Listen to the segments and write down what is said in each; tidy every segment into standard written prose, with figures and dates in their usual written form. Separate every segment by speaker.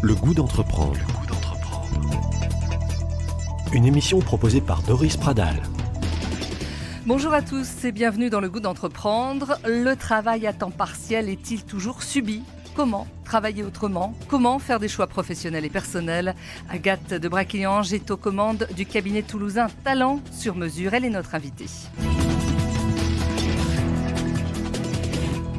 Speaker 1: Le goût d'entreprendre. Une émission proposée par Doris Pradal.
Speaker 2: Bonjour à tous et bienvenue dans Le goût d'entreprendre. Le travail à temps partiel est-il toujours subi ? Comment travailler autrement ? Comment faire des choix professionnels et personnels ? Agathe de Braquillange est aux commandes du cabinet toulousain Talent sur mesure. Elle est notre invitée.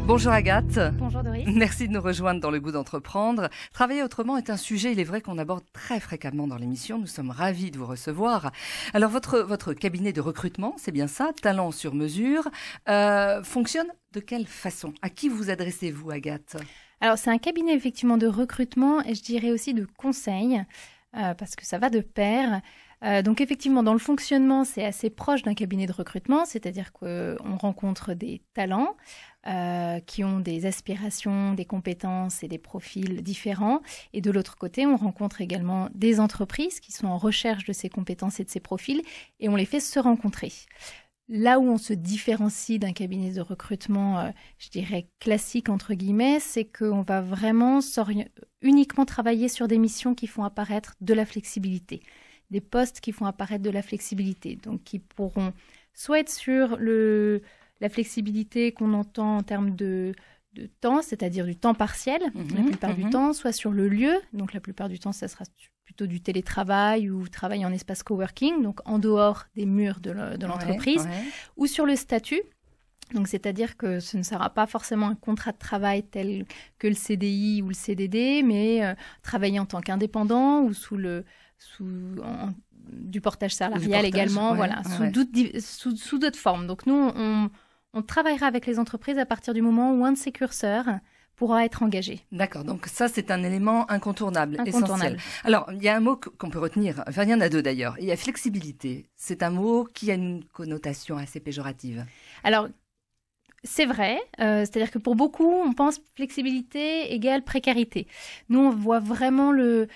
Speaker 2: Bonjour Agathe.
Speaker 3: Bonjour Doris.
Speaker 2: Merci de nous rejoindre dans Le goût d'entreprendre. Travailler autrement est un sujet, il est vrai, qu'on aborde très fréquemment dans l'émission. Nous sommes ravis de vous recevoir. Alors votre cabinet de recrutement, c'est bien ça, Talent sur mesure, fonctionne de quelle façon ? À qui vous adressez-vous, Agathe ?
Speaker 3: Alors c'est un cabinet effectivement de recrutement et je dirais aussi de conseil, parce que ça va de pair. Donc effectivement, dans le fonctionnement, c'est assez proche d'un cabinet de recrutement, c'est-à-dire qu'on rencontre des talents qui ont des aspirations, des compétences et des profils différents. Et de l'autre côté, on rencontre également des entreprises qui sont en recherche de ces compétences et de ces profils et on les fait se rencontrer. Là où on se différencie d'un cabinet de recrutement, je dirais classique entre guillemets, c'est qu'on va vraiment uniquement travailler sur des missions qui font apparaître de la flexibilité. Des postes qui font apparaître de la flexibilité, donc qui pourront soit être sur la flexibilité qu'on entend en termes de temps, c'est-à-dire du temps partiel, la plupart du temps, soit sur le lieu, donc la plupart du temps, ça sera plutôt du télétravail ou travail en espace coworking, donc en dehors des murs de l'entreprise, ou sur le statut. Donc, c'est-à-dire que ce ne sera pas forcément un contrat de travail tel que le CDI ou le CDD, mais travailler en tant qu'indépendant ou sous du portage salarial également, sous d'autres formes. Donc, nous, on travaillera avec les entreprises à partir du moment où un de ces curseurs pourra être engagé.
Speaker 2: D'accord, donc ça, c'est un élément incontournable. Essentiel. Alors, il y a un mot qu'on peut retenir, enfin, il y en a deux d'ailleurs. Il y a flexibilité. C'est un mot qui a une connotation assez péjorative.
Speaker 3: Alors, c'est vrai, c'est-à-dire que pour beaucoup, on pense flexibilité égale précarité. Nous, on voit vraiment les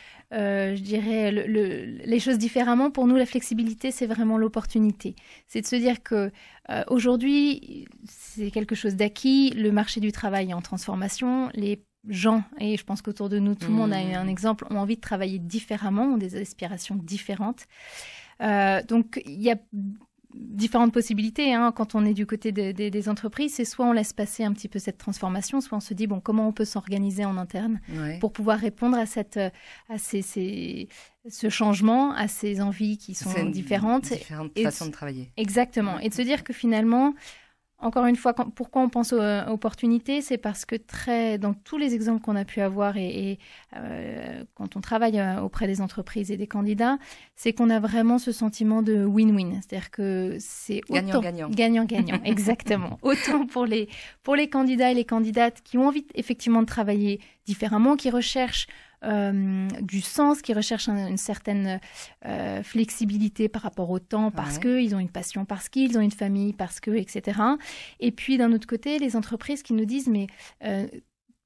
Speaker 3: choses différemment. Pour nous, la flexibilité, c'est vraiment l'opportunité. C'est de se dire que aujourd'hui, c'est quelque chose d'acquis. Le marché du travail est en transformation. Les gens, et je pense qu'autour de nous, tout le monde a un exemple, ont envie de travailler différemment, ont des aspirations différentes. Donc, il y a différentes possibilités ces on est du côté des entreprises. C'est soit on laisse passer un petit peu cette transformation, soit on se dit comment on peut s'organiser en interne pour pouvoir répondre à ce changement, à ces envies qui sont différentes.
Speaker 2: Différentes façons de travailler.
Speaker 3: Exactement. Et de se dire que finalement, encore une fois, pourquoi on pense aux opportunités, c'est parce que dans tous les exemples qu'on a pu avoir et quand on travaille auprès des entreprises et des candidats, c'est qu'on a vraiment ce sentiment de win-win. C'est-à-dire que c'est
Speaker 2: gagnant-gagnant.
Speaker 3: Gagnant-gagnant, exactement. Autant pour les candidats et les candidates qui ont envie effectivement de travailler différemment, qui recherchent du sens, qui recherchent une certaine flexibilité par rapport au temps, parce qu'ils ont une passion, parce qu'ils ont une famille, etc. Et puis d'un autre côté, les entreprises qui nous disent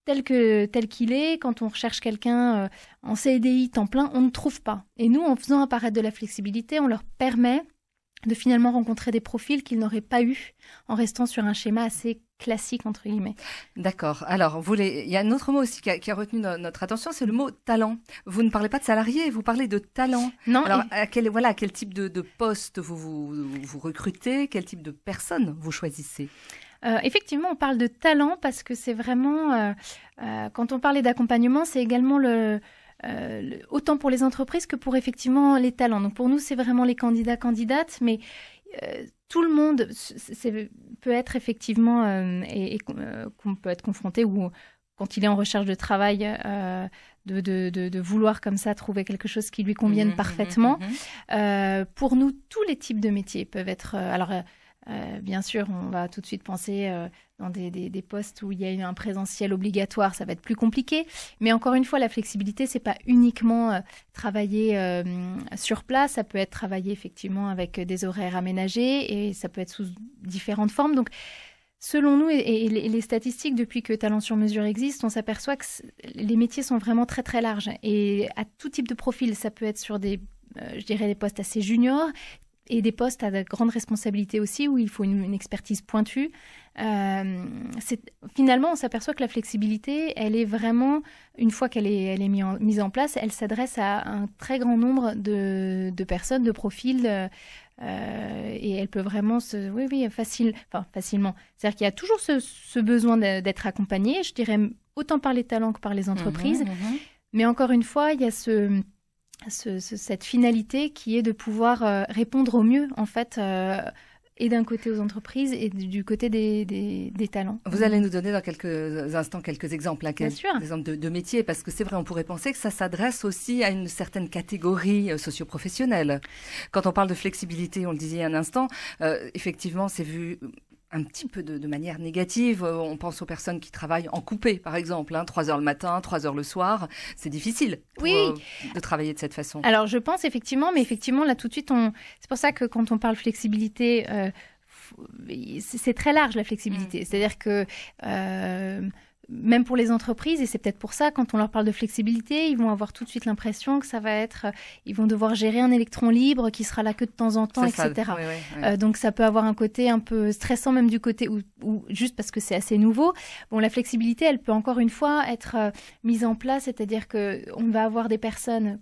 Speaker 3: tel qu'il est, quand on recherche quelqu'un en CDI temps plein, on ne trouve pas. Et nous, en faisant apparaître de la flexibilité, on leur permet de finalement rencontrer des profils qu'ils n'auraient pas eu en restant sur un schéma assez classique, entre guillemets.
Speaker 2: D'accord. Alors, il y a un autre mot aussi qui a retenu notre attention, c'est le mot talent. Vous ne parlez pas de salarié, vous parlez de talent.
Speaker 3: Non.
Speaker 2: Alors, à quel type de poste vous recrutez, quel type de personne vous choisissez ?
Speaker 3: Effectivement, on parle de talent parce que c'est vraiment, quand on parlait d'accompagnement, c'est également autant pour les entreprises que pour effectivement les talents. Donc pour nous, c'est vraiment les candidates, mais tout le monde peut être effectivement qu'on peut être confronté ou quand il est en recherche de travail, de vouloir comme ça trouver quelque chose qui lui convienne parfaitement. Pour nous, tous les types de métiers peuvent être... bien sûr, on va tout de suite penser dans des postes où il y a un présentiel obligatoire, ça va être plus compliqué. Mais encore une fois, la flexibilité, c'est pas uniquement travailler sur place, ça peut être travailler effectivement avec des horaires aménagés et ça peut être sous différentes formes. Donc, selon nous et les statistiques, depuis que Talent sur mesure existe, on s'aperçoit que les métiers sont vraiment très très larges et à tout type de profil. Ça peut être sur des postes assez juniors, et des postes à de grandes responsabilités aussi, où il faut une expertise pointue. Finalement, on s'aperçoit que la flexibilité, elle est vraiment, une fois qu'elle est mise en place, elle s'adresse à un très grand nombre de personnes, de profils, et elle peut vraiment facilement. C'est-à-dire qu'il y a toujours ce besoin d'être accompagné, je dirais autant par les talents que par les entreprises. Mais encore une fois, il y a cette finalité qui est de pouvoir répondre au mieux, en fait, et d'un côté aux entreprises et du côté des talents.
Speaker 2: Vous allez nous donner dans quelques instants quelques exemples,
Speaker 3: Bien sûr.
Speaker 2: des exemples de métiers, parce que c'est vrai, on pourrait penser que ça s'adresse aussi à une certaine catégorie socio-professionnelle. Quand on parle de flexibilité, on le disait un instant, effectivement, c'est vu un petit peu de manière négative. On pense aux personnes qui travaillent en coupé, par exemple, 3 heures le matin, 3 heures le soir. C'est difficile de travailler de cette façon. Alors, je pense effectivement, mais effectivement, là, tout de suite,
Speaker 3: c'est pour ça que quand on parle flexibilité, c'est très large, la flexibilité. C'est-à-dire que même pour les entreprises, et c'est peut-être pour ça, quand on leur parle de flexibilité, ils vont avoir tout de suite l'impression que ça va être... ils vont devoir gérer un électron libre qui sera là que de temps en temps, etc. Oui. Donc ça peut avoir un côté un peu stressant, même du côté où juste parce que c'est assez nouveau. Bon, la flexibilité, elle peut encore une fois être mise en place, c'est-à-dire qu'on va avoir des personnes...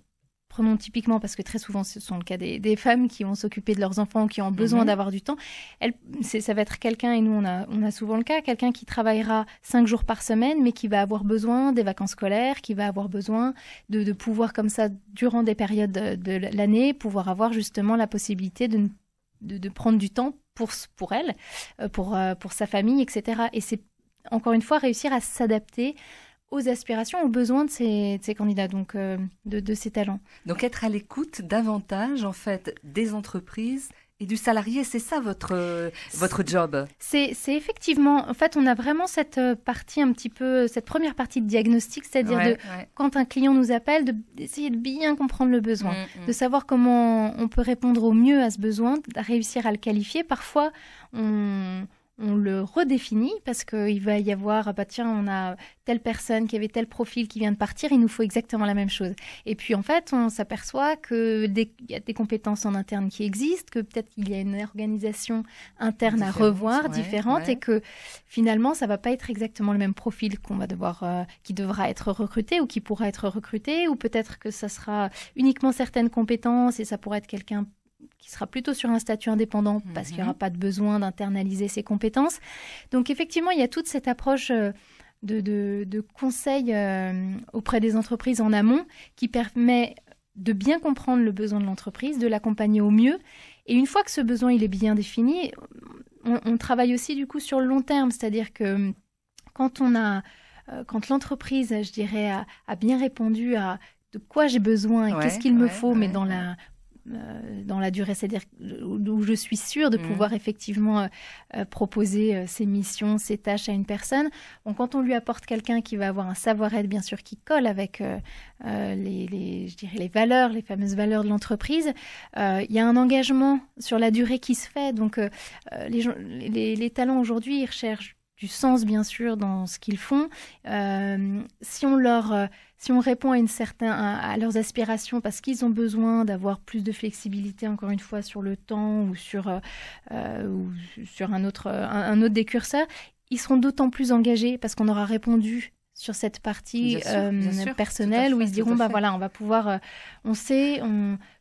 Speaker 3: Prenons typiquement, parce que très souvent, ce sont le cas des femmes qui vont s'occuper de leurs enfants, qui ont besoin d'avoir du temps. Ça va être quelqu'un, et nous, on a souvent le cas, quelqu'un qui travaillera 5 jours par semaine, mais qui va avoir besoin des vacances scolaires, qui va avoir besoin de pouvoir, comme ça, durant des périodes de l'année, pouvoir avoir justement la possibilité de prendre du temps pour elle, pour sa famille, etc. Et c'est, encore une fois, réussir à s'adapter aux aspirations, aux besoins de ces candidats, donc de ces talents.
Speaker 2: Donc être à l'écoute davantage, en fait, des entreprises et du salarié, c'est ça votre job?
Speaker 3: C'est effectivement, en fait, on a vraiment cette partie un petit peu, cette première partie de diagnostic, c'est-à-dire quand un client nous appelle, d'essayer de bien comprendre le besoin, de savoir comment on peut répondre au mieux à ce besoin, de réussir à le qualifier. Parfois, on le redéfinit parce qu'il va y avoir, on a telle personne qui avait tel profil qui vient de partir, il nous faut exactement la même chose. Et puis en fait, on s'aperçoit qu'il y a des compétences en interne qui existent, que peut-être qu'il y a une organisation interne à revoir, différente, et que finalement, ça ne va pas être exactement le même profil qui devra être recruté ou qui pourra être recruté, ou peut-être que ça sera uniquement certaines compétences et ça pourrait être quelqu'un qui sera plutôt sur un statut indépendant parce qu'il n'y aura pas de besoin d'internaliser ses compétences. Donc effectivement, il y a toute cette approche de conseil auprès des entreprises en amont qui permet de bien comprendre le besoin de l'entreprise, de l'accompagner au mieux. Et une fois que ce besoin il est bien défini, on travaille aussi du coup sur le long terme, c'est-à-dire que quand l'entreprise, je dirais, a bien répondu à de quoi j'ai besoin et qu'est-ce qu'il me faut, mais dans la durée, c'est-à-dire où je suis sûre de pouvoir effectivement proposer ces missions, ces tâches à une personne. Bon, quand on lui apporte quelqu'un qui va avoir un savoir-être, bien sûr, qui colle avec les valeurs, les fameuses valeurs de l'entreprise, il y a un engagement sur la durée qui se fait. Donc, les talents aujourd'hui, ils recherchent du sens, bien sûr, dans ce qu'ils font. Si on répond à leurs aspirations parce qu'ils ont besoin d'avoir plus de flexibilité, encore une fois, sur le temps ou sur un autre des curseurs, ils seront d'autant plus engagés parce qu'on aura répondu sur cette partie bien sûr, personnelle, où ils se diront, voilà, on va pouvoir, on sait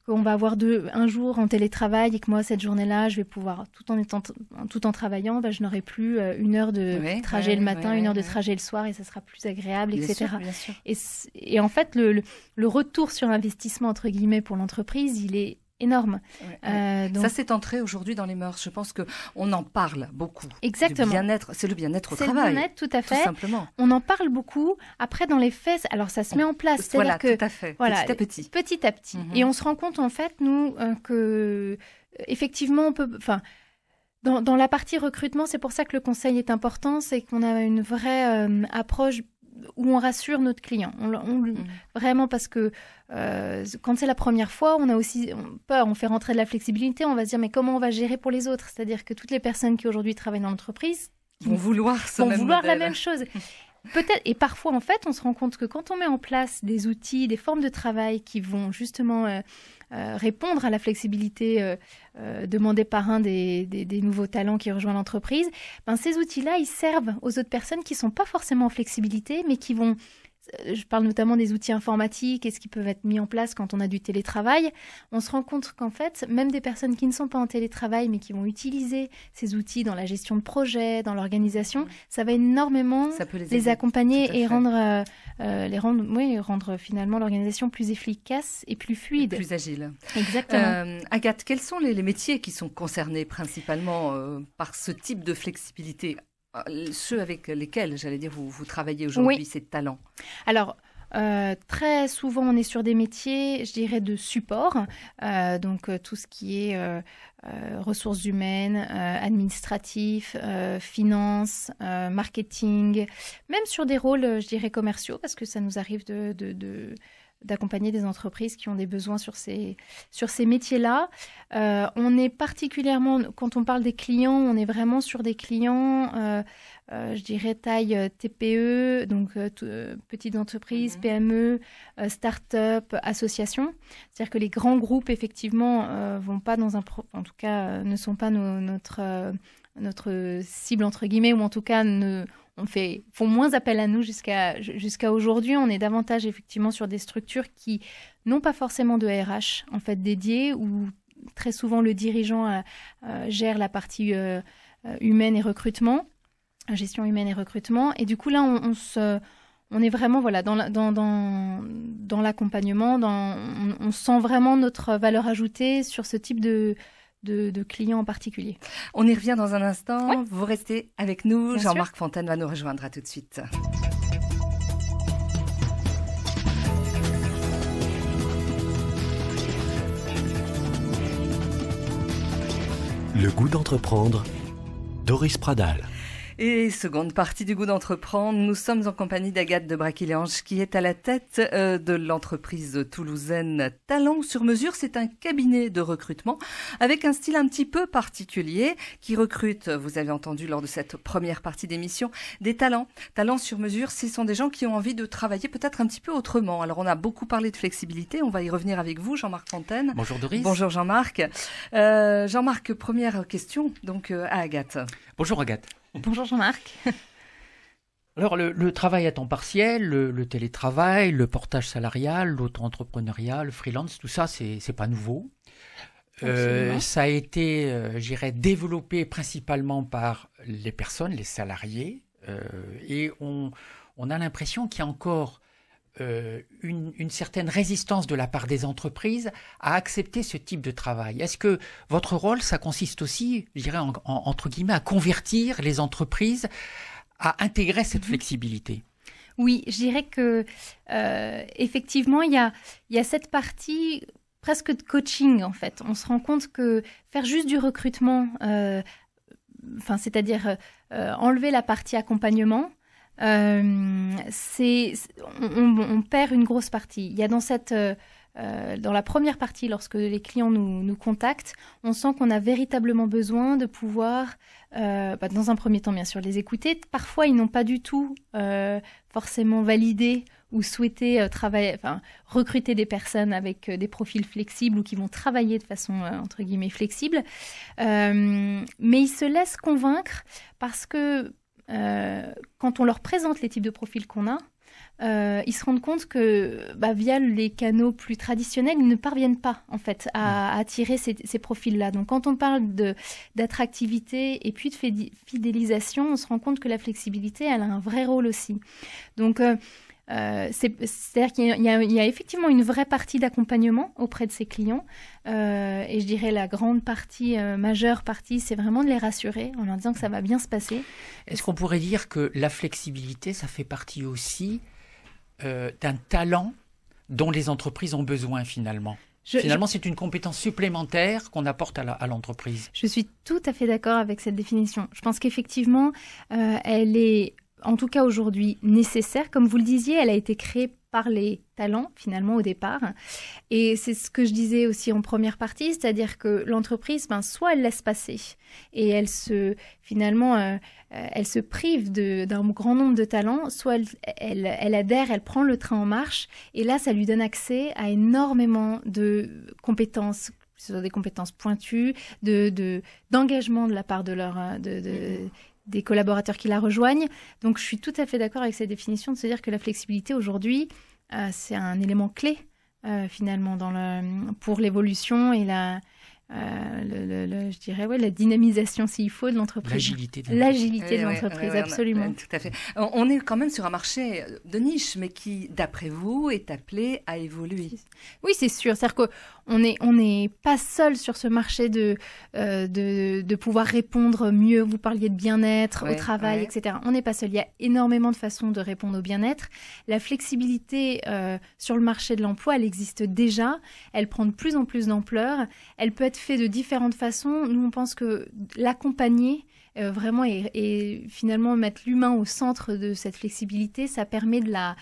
Speaker 3: qu'on va avoir un jour en télétravail et que moi, cette journée-là, je vais pouvoir, tout en travaillant, je n'aurai plus 1 heure de trajet le matin, 1 heure de trajet le soir, et ça sera plus agréable, etc.
Speaker 2: Bien sûr.
Speaker 3: Et en fait, le retour sur investissement, entre guillemets, pour l'entreprise, il est énorme.
Speaker 2: Donc... Ça, c'est entré aujourd'hui dans les mœurs. Je pense qu'on en parle beaucoup.
Speaker 3: Exactement.
Speaker 2: Du bien-être, c'est le bien-être au travail.
Speaker 3: C'est le bien-être, tout à fait.
Speaker 2: Tout simplement.
Speaker 3: On en parle beaucoup. Après, dans les faits, alors ça se met en place.
Speaker 2: Voilà, tout à fait.
Speaker 3: Voilà,
Speaker 2: petit à petit.
Speaker 3: Petit à petit. Et on se rend compte, en fait, nous, que effectivement, on peut... Dans la partie recrutement, c'est pour ça que le conseil est important, c'est qu'on a une vraie approche où on rassure notre client. Vraiment, parce que quand c'est la première fois, on a aussi peur, on fait rentrer de la flexibilité, on va se dire mais comment on va gérer pour les autres? C'est-à-dire que toutes les personnes qui aujourd'hui travaillent dans l'entreprise
Speaker 2: vont vouloir la
Speaker 3: même chose. Peut-être, et parfois en fait, on se rend compte que quand on met en place des outils, des formes de travail qui vont justement répondre à la flexibilité demandée par un des nouveaux talents qui rejoint l'entreprise, ben, ces outils-là, ils servent aux autres personnes qui ne sont pas forcément en flexibilité, mais qui vont... Je parle notamment des outils informatiques et ce qui peuvent être mis en place quand on a du télétravail. On se rend compte qu'en fait, même des personnes qui ne sont pas en télétravail, mais qui vont utiliser ces outils dans la gestion de projets, dans l'organisation, ça va énormément les accompagner et rendre finalement l'organisation plus efficace et plus fluide.
Speaker 2: Et plus agile.
Speaker 3: Exactement.
Speaker 2: Agathe, quels sont les métiers qui sont concernés principalement par ce type de flexibilité ? Ceux avec lesquels, j'allais dire, vous travaillez aujourd'hui, ces talents.
Speaker 3: Alors, très souvent, on est sur des métiers, je dirais, de support. Donc, tout ce qui est ressources humaines, administratifs, finances, marketing, même sur des rôles, je dirais, commerciaux, parce que ça nous arrive d'accompagner des entreprises qui ont des besoins sur ces métiers-là. On est particulièrement, quand on parle des clients, on est vraiment sur des clients, je dirais taille TPE, donc petites entreprises, PME, start-up, associations. C'est-à-dire que les grands groupes, effectivement, vont pas en tout cas, ne sont pas notre cible, entre guillemets, ou en tout cas, font moins appel à nous jusqu'à aujourd'hui. On est davantage effectivement sur des structures qui n'ont pas forcément de RH en fait dédiées, où très souvent le dirigeant gère la partie humaine et recrutement, gestion humaine et recrutement. Et du coup là, on est vraiment dans l'accompagnement, on sent vraiment notre valeur ajoutée sur ce type de clients en particulier.
Speaker 2: On y revient dans un instant. Ouais. Vous restez avec nous.
Speaker 3: Bien
Speaker 2: Jean-Marc
Speaker 3: sûr.
Speaker 2: Fontaine va nous rejoindre. À tout de suite.
Speaker 1: Le goût d'entreprendre, Doris Pradal.
Speaker 2: Et seconde partie du goût d'entreprendre, nous sommes en compagnie d'Agathe de Braquillange qui est à la tête de l'entreprise toulousaine Talent sur Mesure. C'est un cabinet de recrutement avec un style un petit peu particulier qui recrute, vous avez entendu lors de cette première partie d'émission, des talents. Talent sur Mesure, ce sont des gens qui ont envie de travailler peut-être un petit peu autrement. Alors on a beaucoup parlé de flexibilité, on va y revenir avec vous, Jean-Marc Fontaine.
Speaker 4: Bonjour Doris.
Speaker 2: Bonjour Jean-Marc. Jean-Marc, première question donc à Agathe.
Speaker 4: Bonjour Agathe.
Speaker 3: Bonjour Jean-Marc.
Speaker 4: Alors le travail à temps partiel, le télétravail, le portage salarial, l'auto-entrepreneuriat, le freelance, tout ça c'est pas nouveau. Ça a été, j'irais, développé principalement par les personnes, les salariés, et on a l'impression qu'il y a encore une certaine résistance de la part des entreprises à accepter ce type de travail. Est-ce que votre rôle, ça consiste aussi, je dirais, entre guillemets, à convertir les entreprises à intégrer cette flexibilité ?
Speaker 3: Oui, je dirais que effectivement, il y a cette partie presque de coaching, en fait. On se rend compte que faire juste du recrutement, c'est-à-dire enlever la partie accompagnement, on perd une grosse partie. Il y a dans la première partie, lorsque les clients nous contactent, on sent qu'on a véritablement besoin de pouvoir, dans un premier temps bien sûr, les écouter. Parfois, ils n'ont pas du tout forcément validé ou souhaité recruter des personnes avec des profils flexibles ou qui vont travailler de façon entre guillemets flexible. Mais ils se laissent convaincre parce que quand on leur présente les types de profils qu'on a, ils se rendent compte que via les canaux plus traditionnels, ils ne parviennent pas en fait à attirer ces profils-là. Donc quand on parle d'attractivité et puis de fidélisation, on se rend compte que la flexibilité, elle a un vrai rôle aussi. Donc c'est-à-dire qu'il y a effectivement une vraie partie d'accompagnement auprès de ces clients et je dirais la grande partie, majeure partie, c'est vraiment de les rassurer en leur disant que ça va bien se passer.
Speaker 4: Est-ce qu'on pourrait dire que la flexibilité, ça fait partie aussi d'un talent dont les entreprises ont besoin finalement ? Finalement, c'est une compétence supplémentaire qu'on apporte à l'entreprise.
Speaker 3: Je suis tout à fait d'accord avec cette définition. Je pense qu'effectivement, elle est, en tout cas aujourd'hui, nécessaire. Comme vous le disiez, elle a été créée par les talents, finalement, au départ. Et c'est ce que je disais aussi en première partie, c'est-à-dire que l'entreprise, soit elle laisse passer et elle elle se prive d'un grand nombre de talents, soit elle adhère, elle prend le train en marche, et là, ça lui donne accès à énormément de compétences, que ce soit des compétences pointues, d'engagement de la part des collaborateurs qui la rejoignent. Donc, je suis tout à fait d'accord avec cette définition de se dire que la flexibilité, aujourd'hui, c'est un élément clé, finalement, pour l'évolution et je dirais, la dynamisation, s'il faut, de l'entreprise. L'agilité de l'entreprise, absolument.
Speaker 2: Tout à fait. On est quand même sur un marché de niche, mais qui, d'après vous, est appelé à évoluer.
Speaker 3: Oui, c'est sûr. C'est-à-dire qu'on n'est pas seul sur ce marché de pouvoir répondre mieux. Vous parliez de bien-être au travail, etc. On n'est pas seul. Il y a énormément de façons de répondre au bien-être. La flexibilité sur le marché de l'emploi, elle existe déjà. Elle prend de plus en plus d'ampleur. Elle peut être fait de différentes façons. Nous, on pense que l'accompagner vraiment et finalement mettre l'humain au centre de cette flexibilité, ça permet de la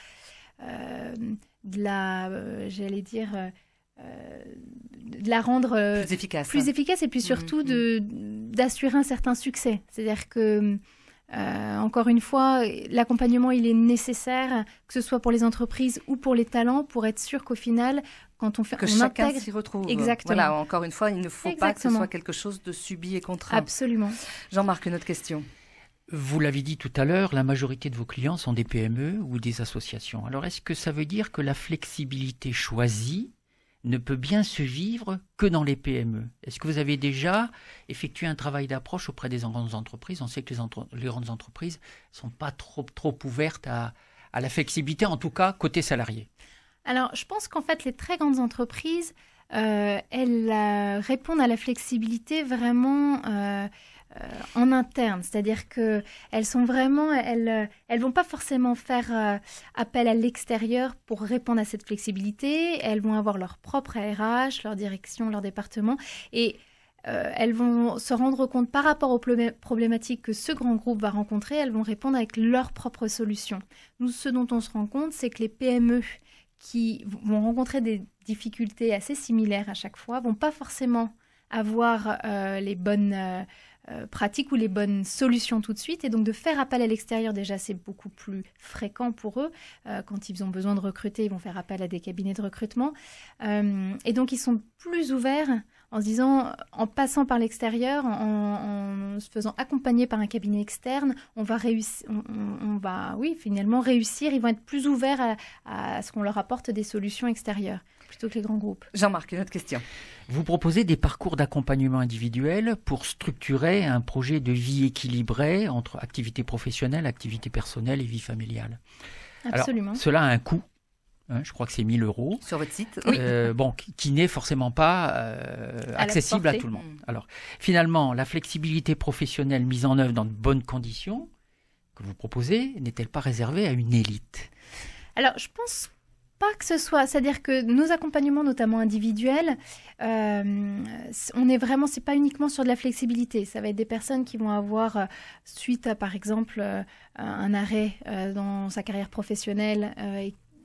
Speaker 3: rendre plus efficace et puis surtout d'assurer un certain succès. C'est-à-dire que encore une fois, l'accompagnement, il est nécessaire, que ce soit pour les entreprises ou pour les talents, pour être sûr qu'au final, quand on
Speaker 2: chacun s'y retrouve.
Speaker 3: Exactement.
Speaker 2: Voilà, encore une fois, il ne faut pas que ce soit quelque chose de subi et contraint.
Speaker 3: Absolument.
Speaker 2: Jean-Marc, une autre question.
Speaker 4: Vous l'avez dit tout à l'heure, la majorité de vos clients sont des PME ou des associations. Alors, est-ce que ça veut dire que la flexibilité choisie ne peut bien se vivre que dans les PME? Est-ce que vous avez déjà effectué un travail d'approche auprès des grandes entreprises? On sait que les grandes entreprises ne sont pas trop ouvertes à la flexibilité, en tout cas côté salarié.
Speaker 3: Alors, je pense qu'en fait, les très grandes entreprises, elles répondent à la flexibilité vraiment en interne. C'est-à-dire qu'elles sont vraiment, elles vont pas forcément faire appel à l'extérieur pour répondre à cette flexibilité. Elles vont avoir leur propre RH, leur direction, leur département. Et elles vont se rendre compte par rapport aux problématiques que ce grand groupe va rencontrer, elles vont répondre avec leurs propres solutions. Nous, ce dont on se rend compte, c'est que les PME qui vont rencontrer des difficultés assez similaires à chaque fois, vont pas forcément avoir les bonnes pratiques ou les bonnes solutions tout de suite. Et donc, de faire appel à l'extérieur, déjà, c'est beaucoup plus fréquent pour eux. Quand ils ont besoin de recruter, ils vont faire appel à des cabinets de recrutement. Et donc, ils sont plus ouverts en se disant, en passant par l'extérieur, en se faisant accompagner par un cabinet externe, on va finalement réussir. Ils vont être plus ouverts à ce qu'on leur apporte des solutions extérieures, plutôt que les grands groupes.
Speaker 2: Jean-Marc, une autre question.
Speaker 4: Vous proposez des parcours d'accompagnement individuel pour structurer un projet de vie équilibré entre activité professionnelle, activité personnelle et vie familiale.
Speaker 3: Absolument.
Speaker 4: Alors, cela a un coût. Je crois que c'est 1 000 €
Speaker 2: sur votre site,
Speaker 4: qui n'est forcément pas accessible à tout le monde. Alors, finalement, la flexibilité professionnelle mise en œuvre dans de bonnes conditions que vous proposez n'est-elle pas réservée à une élite?
Speaker 3: Alors, je pense pas que ce soit, c'est-à-dire que nos accompagnements, notamment individuels, on est vraiment, c'est pas uniquement sur de la flexibilité. Ça va être des personnes qui vont avoir, suite à par exemple un arrêt dans sa carrière professionnelle,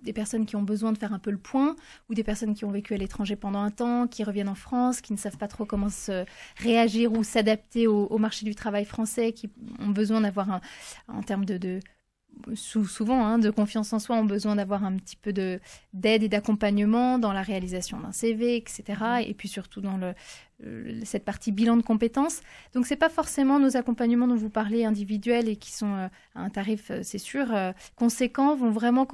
Speaker 3: des personnes qui ont besoin de faire un peu le point, ou des personnes qui ont vécu à l'étranger pendant un temps, qui reviennent en France, qui ne savent pas trop comment se réagir ou s'adapter au marché du travail français, qui ont besoin d'avoir, en termes souvent de confiance en soi, ont besoin d'avoir un petit peu d'aide et d'accompagnement dans la réalisation d'un CV, etc. Et puis surtout dans cette partie bilan de compétences. Donc, ce n'est pas forcément nos accompagnements dont vous parlez individuels et qui sont à un tarif, c'est sûr, conséquent, vont vraiment...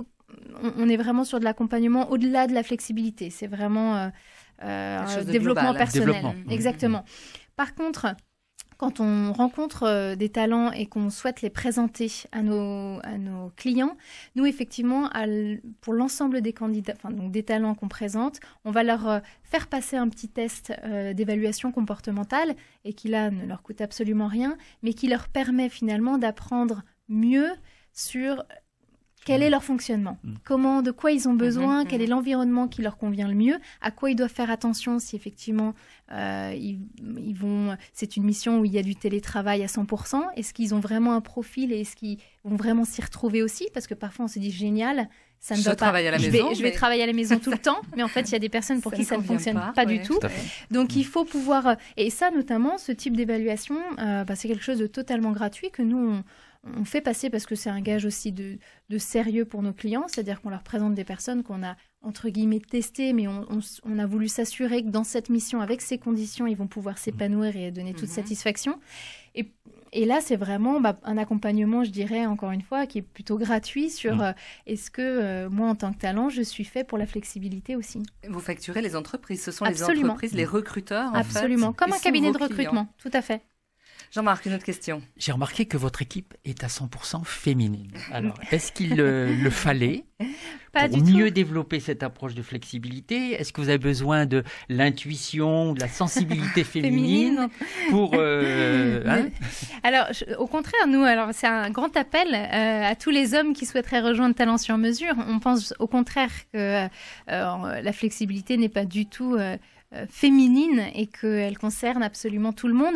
Speaker 3: On est vraiment sur de l'accompagnement au-delà de la flexibilité. C'est vraiment un développement personnel. Exactement. Par contre, quand on rencontre des talents et qu'on souhaite les présenter à nos clients, nous, effectivement, pour l'ensemble des candidats, donc des talents qu'on présente, on va leur faire passer un petit test d'évaluation comportementale et qui, là, ne leur coûte absolument rien, mais qui leur permet finalement d'apprendre mieux sur... Quel est leur fonctionnement? De quoi ils ont besoin? Quel est l'environnement qui leur convient le mieux? À quoi ils doivent faire attention si effectivement c'est une mission où il y a du télétravail à 100%? Est-ce qu'ils ont vraiment un profil et est-ce qu'ils vont vraiment s'y retrouver aussi? Parce que parfois on se dit génial, ça ne va pas.
Speaker 2: Travaille à la maison,
Speaker 3: je vais travailler à la maison tout le temps, mais en fait, il y a des personnes pour qui ça ne fonctionne pas du tout. Donc, il faut pouvoir... Et ça, notamment, ce type d'évaluation, c'est quelque chose de totalement gratuit que nous, on fait passer parce que c'est un gage aussi de sérieux pour nos clients, c'est-à-dire qu'on leur présente des personnes qu'on a, entre guillemets, testées, mais on a voulu s'assurer que dans cette mission, avec ces conditions, ils vont pouvoir s'épanouir et donner toute satisfaction. Et là, c'est vraiment un accompagnement, je dirais, encore une fois, qui est plutôt gratuit sur est-ce que moi, en tant que talent, je suis fait pour la flexibilité aussi.
Speaker 2: Vous facturez les entreprises, ce sont
Speaker 3: Absolument.
Speaker 2: Les entreprises, les recruteurs, en
Speaker 3: Absolument, comme un cabinet de recrutement,
Speaker 2: clients.
Speaker 3: tout à fait.
Speaker 2: Jean-Marc, une autre question.
Speaker 4: J'ai remarqué que votre équipe est à 100% féminine. Alors, est-ce qu'il le fallait pour mieux développer cette approche de flexibilité? Est-ce que vous avez besoin de l'intuition, de la sensibilité féminine pour...
Speaker 3: Alors, au contraire, nous, c'est un grand appel à tous les hommes qui souhaiteraient rejoindre Talent sur mesure. On pense au contraire que la flexibilité n'est pas du tout féminine et qu'elle concerne absolument tout le monde.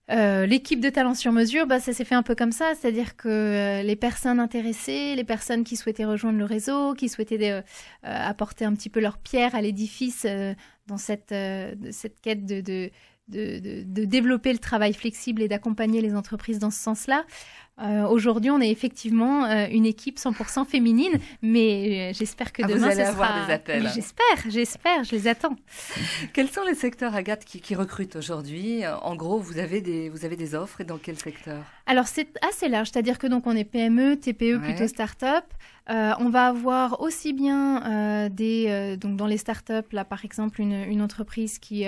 Speaker 3: L'équipe de Talent sur mesure, ça s'est fait un peu comme ça, c'est-à-dire que les personnes intéressées, les personnes qui souhaitaient rejoindre le réseau, qui souhaitaient apporter un petit peu leur pierre à l'édifice dans cette quête de développer le travail flexible et d'accompagner les entreprises dans ce sens-là. Aujourd'hui, on est effectivement une équipe 100% féminine, mais j'espère que demain,
Speaker 2: vous allez avoir des appels.
Speaker 3: J'espère, je les attends.
Speaker 2: Quels sont les secteurs, Agathe, qui recrutent aujourd'hui? En gros, vous avez des offres, et dans quel secteur?
Speaker 3: Alors, c'est assez large, c'est-à-dire que donc on est PME, TPE, plutôt start-up. On va avoir aussi bien donc dans les startups, là par exemple une entreprise qui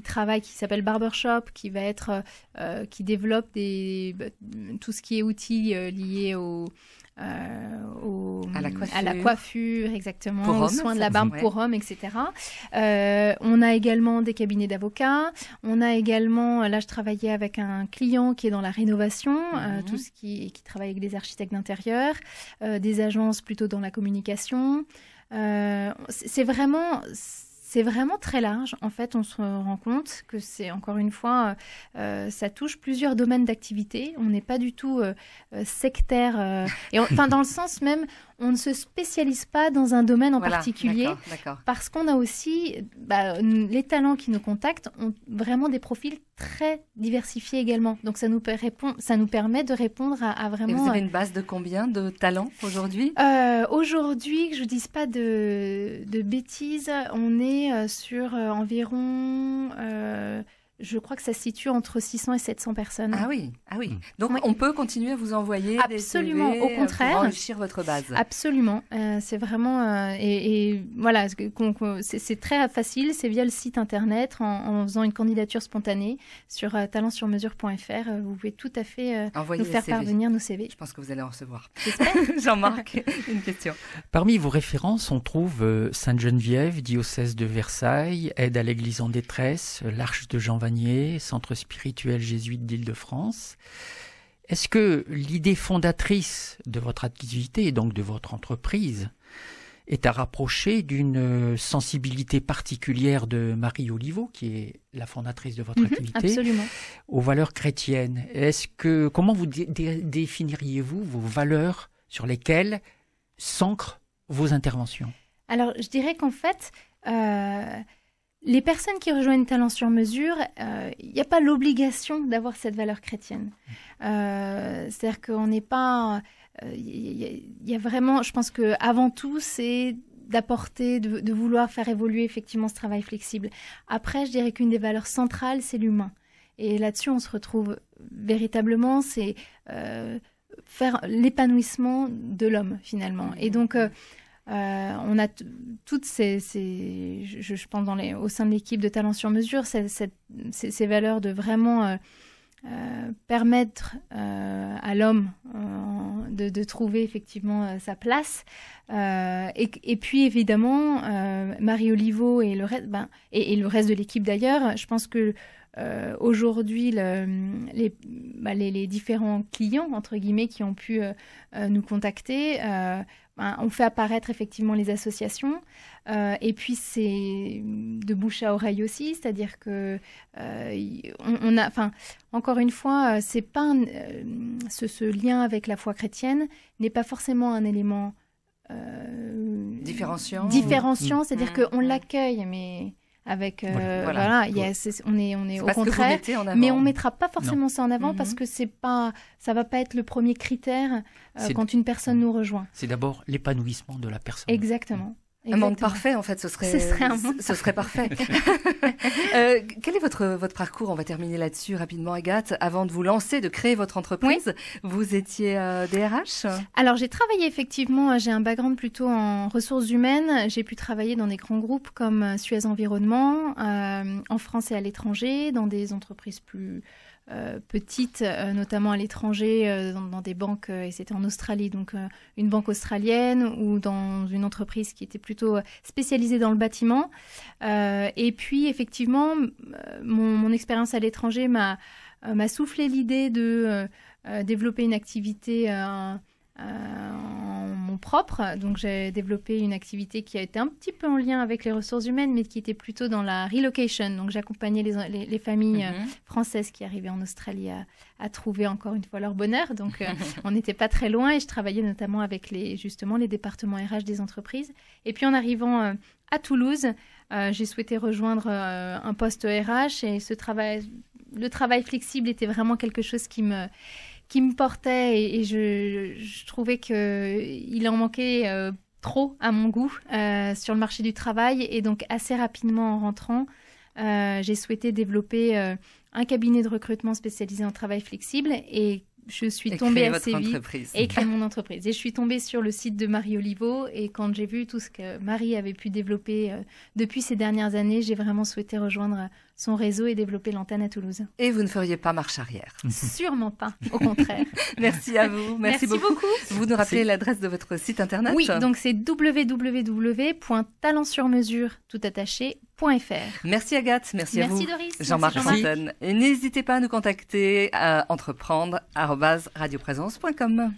Speaker 3: travaille, qui s'appelle Barbershop, qui va être qui développe tout ce qui est outils liés à la coiffure, exactement, aux soins de la barbe pour hommes, etc. On a également des cabinets d'avocats. On a également, là je travaillais avec un client qui est dans la rénovation, tout ce qui travaille avec des architectes d'intérieur, des agences plutôt dans la communication. C'est vraiment très large. En fait, on se rend compte que c'est, encore une fois, ça touche plusieurs domaines d'activité. On n'est pas du tout sectaire. Dans le sens même, on ne se spécialise pas dans un domaine en particulier.
Speaker 2: D'accord.
Speaker 3: Parce qu'on a aussi, les talents qui nous contactent ont vraiment des profils très diversifiés également. Donc, ça nous permet de répondre à vraiment...
Speaker 2: Et vous avez une base de combien de talents aujourd'hui?
Speaker 3: Aujourd'hui, que je ne dise pas de bêtises, on est sur environ... je crois que ça se situe entre 600 et 700 personnes.
Speaker 2: Ah oui. Donc, on peut continuer à vous envoyer des CV
Speaker 3: au contraire,
Speaker 2: pour enrichir votre base.
Speaker 3: Absolument. C'est vraiment... et voilà, c'est très facile. C'est via le site internet, en faisant une candidature spontanée sur talentsurmesure.fr. Vous pouvez tout à fait nous faire parvenir nos CV.
Speaker 2: Je pense que vous allez en recevoir.
Speaker 3: J'espère.
Speaker 2: Jean-Marc, une question.
Speaker 4: Parmi vos références, on trouve Sainte-Geneviève, diocèse de Versailles, Aide à l'Église en détresse, l'Arche de Jean Vanier, Centre spirituel jésuite d'Île-de-France. Est-ce que l'idée fondatrice de votre activité et donc de votre entreprise est à rapprocher d'une sensibilité particulière de Marie Oliveau, qui est la fondatrice de votre activité,
Speaker 3: absolument,
Speaker 4: aux valeurs chrétiennes? Comment vous définiriez-vous vos valeurs sur lesquelles s'ancrent vos interventions? Alors,
Speaker 3: je dirais qu'en fait, les personnes qui rejoignent Talent sur mesure, il n'y a pas l'obligation d'avoir cette valeur chrétienne. C'est-à-dire qu'on n'est pas... Il y a vraiment... Je pense qu'avant tout, c'est d'apporter, de vouloir faire évoluer effectivement ce travail flexible. Après, je dirais qu'une des valeurs centrales, c'est l'humain. Et là-dessus, on se retrouve véritablement, c'est faire l'épanouissement de l'homme, finalement. Et donc... on a toutes je pense au sein de l'équipe de Talent sur mesure, ces valeurs de vraiment permettre à l'homme de trouver effectivement sa place. Et puis évidemment, Marie Oliveau et le reste, et le reste de l'équipe d'ailleurs, je pense que aujourd'hui, les différents clients, entre guillemets, qui ont pu nous contacter, on fait apparaître effectivement les associations. Et puis, c'est de bouche à oreille aussi, c'est-à-dire que on a, encore une fois, c'est pas ce lien avec la foi chrétienne n'est pas forcément un élément
Speaker 2: différenciant,
Speaker 3: c'est-à-dire qu'on l'accueille, mais avec voilà, on est au contraire, mais on mettra pas forcément ça en avant parce que ça va pas être le premier critère quand une personne nous rejoint.
Speaker 4: C'est d'abord l'épanouissement de la personne.
Speaker 3: Exactement.
Speaker 2: Un monde parfait, en fait, ce serait parfait. Quel est votre parcours? On va terminer là-dessus rapidement, Agathe. Avant de vous lancer, de créer votre entreprise, vous étiez DRH?
Speaker 3: Alors, j'ai travaillé effectivement, j'ai un background plutôt en ressources humaines. J'ai pu travailler dans des grands groupes comme Suez Environnement, en France et à l'étranger, dans des entreprises plus petites, notamment à l'étranger, dans des banques, et c'était en Australie, donc une banque australienne ou dans une entreprise qui était plutôt spécialisée dans le bâtiment. Et puis, effectivement, mon expérience à l'étranger m'a soufflé l'idée de développer une activité en mon propre. Donc, j'ai développé une activité qui a été un petit peu en lien avec les ressources humaines, mais qui était plutôt dans la relocation. Donc, j'accompagnais les familles françaises qui arrivaient en Australie à trouver encore une fois leur bonheur. Donc, on n'était pas très loin et je travaillais notamment avec les départements RH des entreprises. Et puis, en arrivant à Toulouse, j'ai souhaité rejoindre un poste RH et le travail flexible était vraiment quelque chose qui me portait et je trouvais qu'il en manquait trop à mon goût sur le marché du travail. Et donc, assez rapidement en rentrant, j'ai souhaité développer un cabinet de recrutement spécialisé en travail flexible et je suis tombée assez vite et créer mon entreprise. Et je suis tombée sur le site de Marie Oliveau et quand j'ai vu tout ce que Marie avait pu développer depuis ces dernières années, j'ai vraiment souhaité rejoindre son réseau et développer l'antenne à Toulouse.
Speaker 2: Et vous ne feriez pas marche arrière?
Speaker 3: Sûrement pas, au contraire.
Speaker 2: Merci à vous. Merci beaucoup. Vous nous rappelez l'adresse de votre site internet?
Speaker 3: Oui, donc c'est www.talentsurmesure.fr.
Speaker 2: Merci Agathe, merci à vous.
Speaker 3: Merci Doris.
Speaker 2: Jean-Marc Fontaine. Et n'hésitez pas à nous contacter à entreprendre@radioprésence.com.